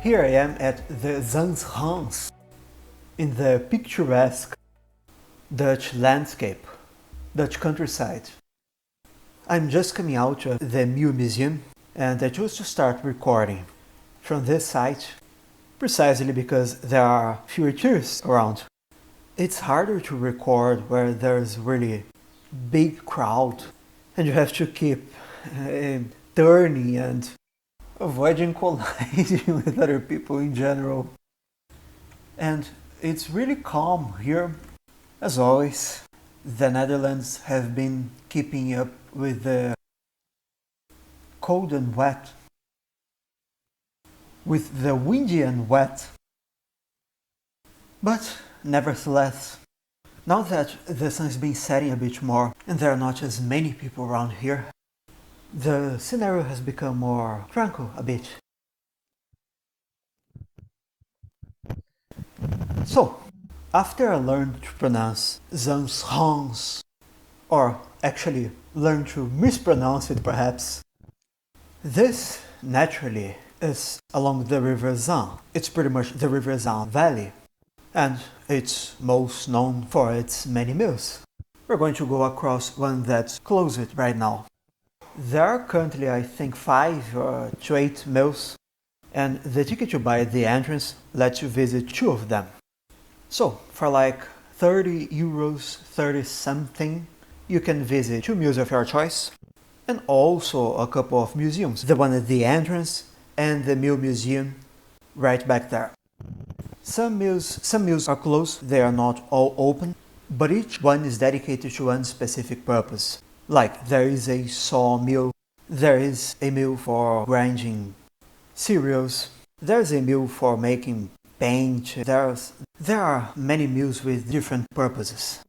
Here I am at the Zaanse Schans in the picturesque Dutch landscape, Dutch countryside. I'm just coming out of the Mill Museum and I chose to start recording from this site precisely because there are fewer tourists around. It's harder to record where there's really big crowd and you have to keep turning and avoiding colliding with other people in general. And it's really calm here, as always. The Netherlands have been keeping up with the cold and wet, with the windy and wet. But nevertheless, now that the sun has been setting a bit more and there are not as many people around here, the scenario has become more tranquil a bit. So, after I learned to pronounce Zaanse Schans, or actually learned to mispronounce it perhaps, this naturally is along the river Zaan. It's pretty much the river Zaan valley, and it's most known for its many mills. We're going to go across one that's closed right now. There are currently I think 5 to 8 mills, and the ticket you buy at the entrance lets you visit 2 of them. So, for like 30 euros, 30 something, you can visit 2 mills of your choice, and also a couple of museums, the one at the entrance and the Mill Museum right back there. Some mills are closed, they are not all open, but each one is dedicated to one specific purpose. Like, there is a sawmill, there is a mill for grinding cereals, there's a mill for making paint, there are many mills with different purposes.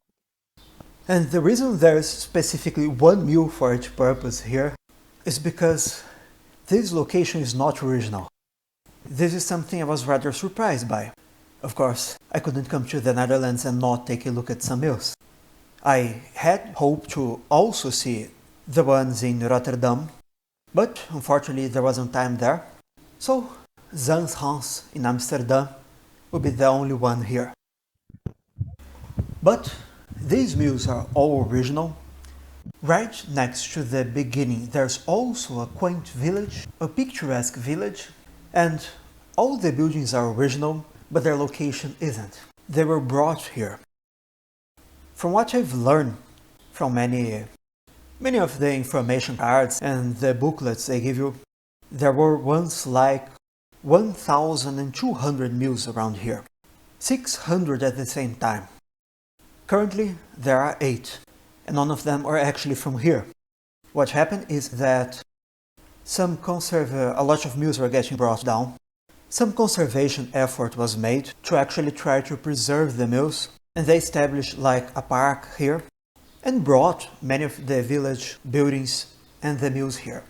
And the reason there's specifically one mill for each purpose here is because this location is not original. This is something I was rather surprised by. Of course, I couldn't come to the Netherlands and not take a look at some mills. I had hoped to also see the ones in Rotterdam, but unfortunately there wasn't time there. So, Zaanse Schans in Amsterdam will be the only one here. But these mills are all original. Right next to the beginning there's also a quaint village, a picturesque village, and all the buildings are original, but their location isn't. They were brought here. From what I've learned from many of the information cards and the booklets they give you, there were once like 1,200 mills around here, 600 at the same time. Currently there are 8, and none of them are actually from here. What happened is that a lot of mills were getting brought down. Some conservation effort was made to actually try to preserve the mills, and they established like a park here and brought many of the village buildings and the mills here.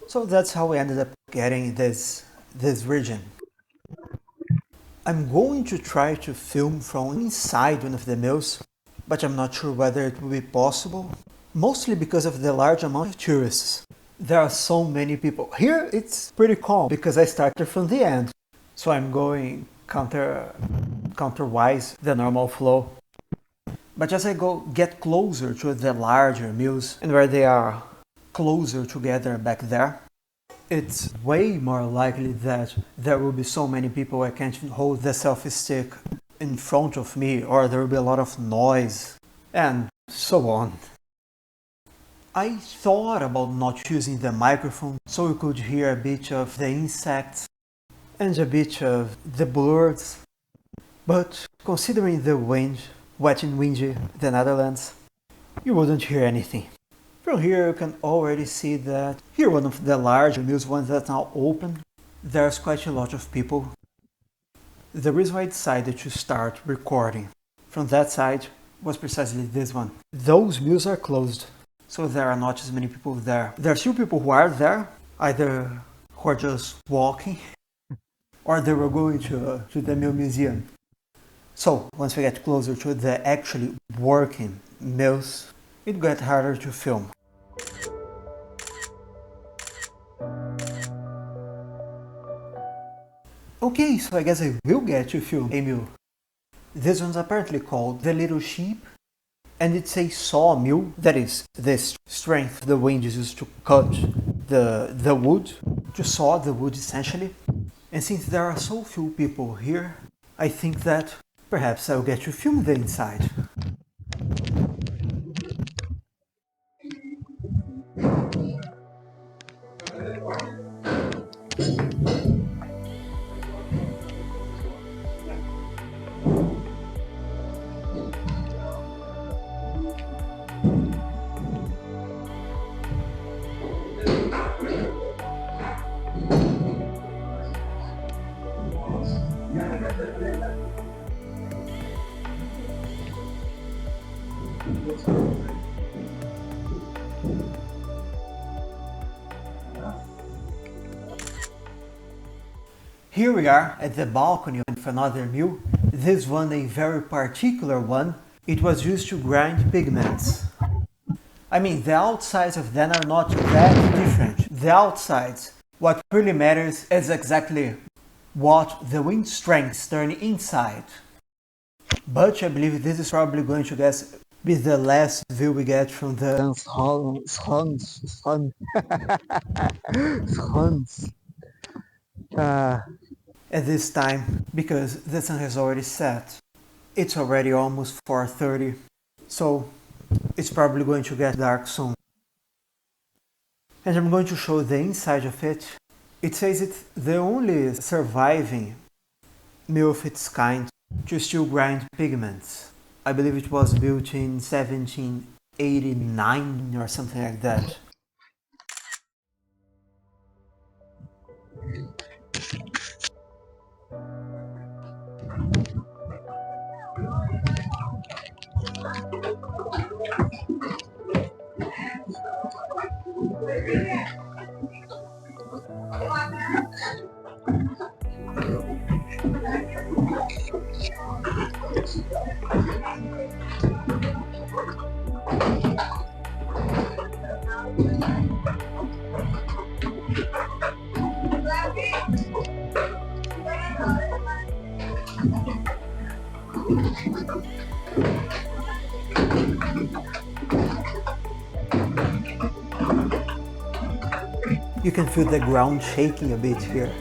So that's how we ended up getting this region. I'm going to try to film from inside one of the mills, but I'm not sure whether it will be possible, mostly because of the large amount of tourists. There are so many people. Here it's pretty calm because I started from the end, so I'm going counterwise the normal flow. But as I get closer to the larger mills and where they are closer together back there, it's way more likely that there will be so many people I can't hold the selfie stick in front of me, or there will be a lot of noise, and so on. I thought about not using the microphone so you could hear a bit of the insects and a bit of the birds, but considering the wind, wet and windy, the Netherlands, you wouldn't hear anything. From here you can already see that here, one of the large mills, ones that's now open, there's quite a lot of people. The reason I decided to start recording from that side was precisely this one. Those mills are closed, so there are not as many people there. There are still people who are there, either who are just walking or they were going to the mill museum. So once we get closer to the actually working mills, it got harder to film. Okay, so I guess I will get to film a mill. This one's apparently called the Little Sheep, and it's a sawmill, that is, the strength the wind is used to cut the wood, to saw the wood essentially. And since there are so few people here, I think that perhaps I'll get to film the inside. Here we are at the balcony of another mill, this one a very particular one. It was used to grind pigments. I mean, the outsides of them are not that different. The outsides, what really matters is exactly what the wind strengths turn inside. But I believe this is probably going to be the last view we get from the Schans. At this time, because the sun has already set. It's already almost 4:30, so it's probably going to get dark soon. And I'm going to show the inside of it. It says it's the only surviving mill of its kind to still grind pigments. I believe it was built in 1789 or something like that. You can feel the ground shaking a bit here.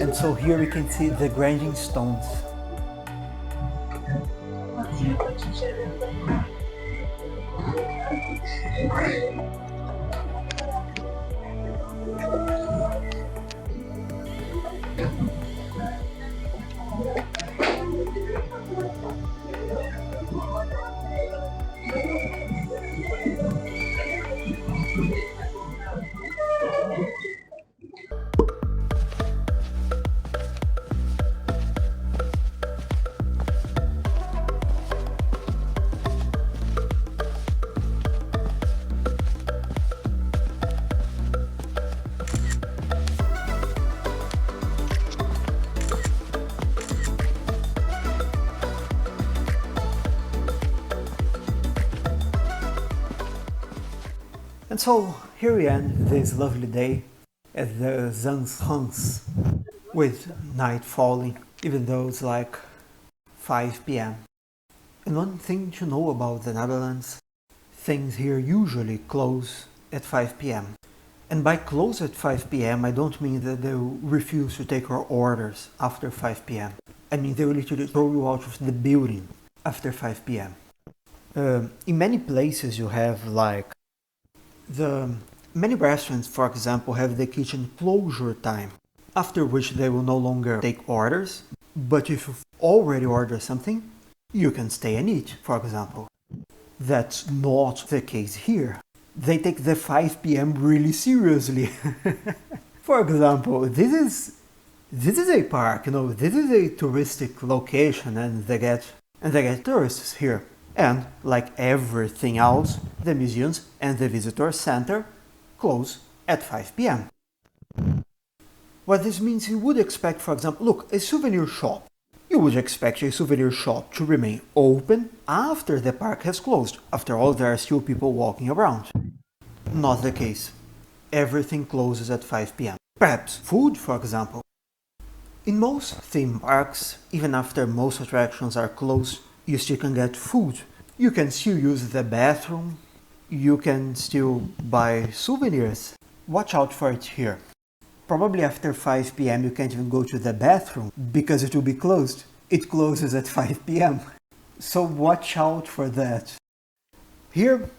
And so here we can see the grinding stones. And so here we end this lovely day at the Zaanse Schans with night falling, even though it's like 5 p.m. And one thing to know about the Netherlands, things here usually close at 5 p.m. And by close at 5 p.m. I don't mean that they'll refuse to take our orders after 5 p.m. I mean they will literally throw you out of the building after 5 p.m. In many places you have like many restaurants, for example, have the kitchen closure time, after which they will no longer take orders, but if you've already ordered something, you can stay and eat, for example. That's not the case here. They take the 5 p.m. really seriously. For example, this is a park, this is a touristic location and they get tourists here. And like everything else, the museums and the visitor center close at 5 p.m. What this means, you would expect, for example, look, a souvenir shop. You would expect a souvenir shop to remain open after the park has closed. After all, there are still people walking around. Not the case. Everything closes at 5 p.m. Perhaps food, for example. In most theme parks, even after most attractions are closed, you still can get food. You can still use the bathroom. You can still buy souvenirs. Watch out for it here. Probably after 5 p.m. you can't even go to the bathroom because it will be closed. It closes at 5 p.m. So watch out for that. Here,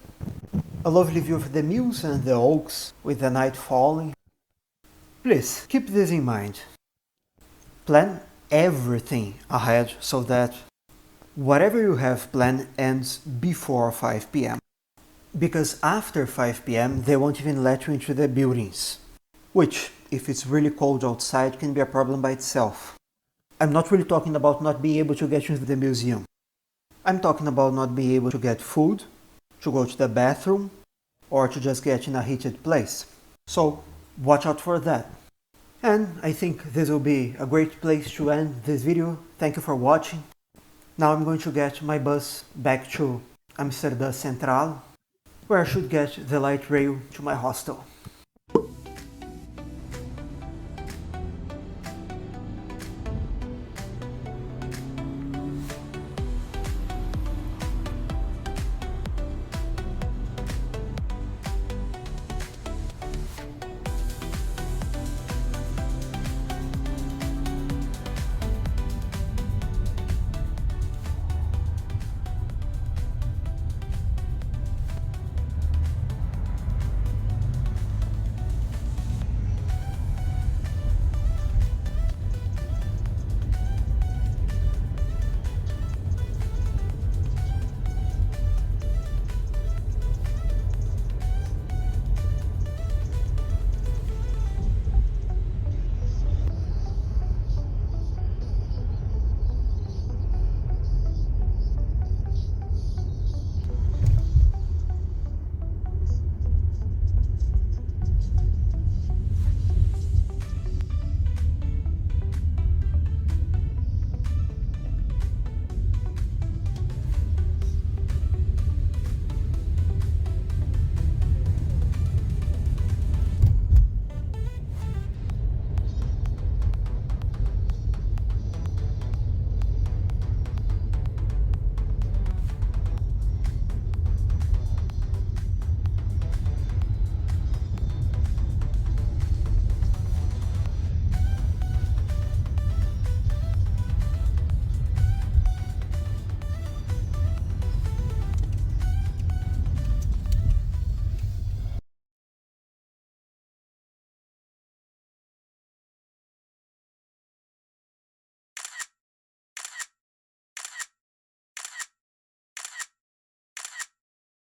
a lovely view of the mills and the oaks with the night falling. Please, keep this in mind. Plan everything ahead so that whatever you have planned ends before 5 p.m. Because after 5 p.m. they won't even let you into the buildings. Which, if it's really cold outside, can be a problem by itself. I'm not really talking about not being able to get into the museum. I'm talking about not being able to get food, to go to the bathroom, or to just get in a heated place. So, watch out for that. And I think this will be a great place to end this video. Thank you for watching. Now I'm going to get my bus back to Amsterdam Centraal, where I should get the light rail to my hostel.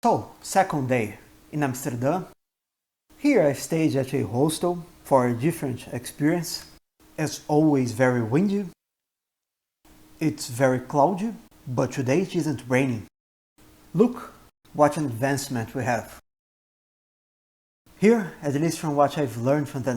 So, second day in Amsterdam. Here I stayed at a hostel for a different experience. As always, very windy. It's very cloudy, but today it isn't raining. Look what an advancement we have. Here, at least from what I've learned from the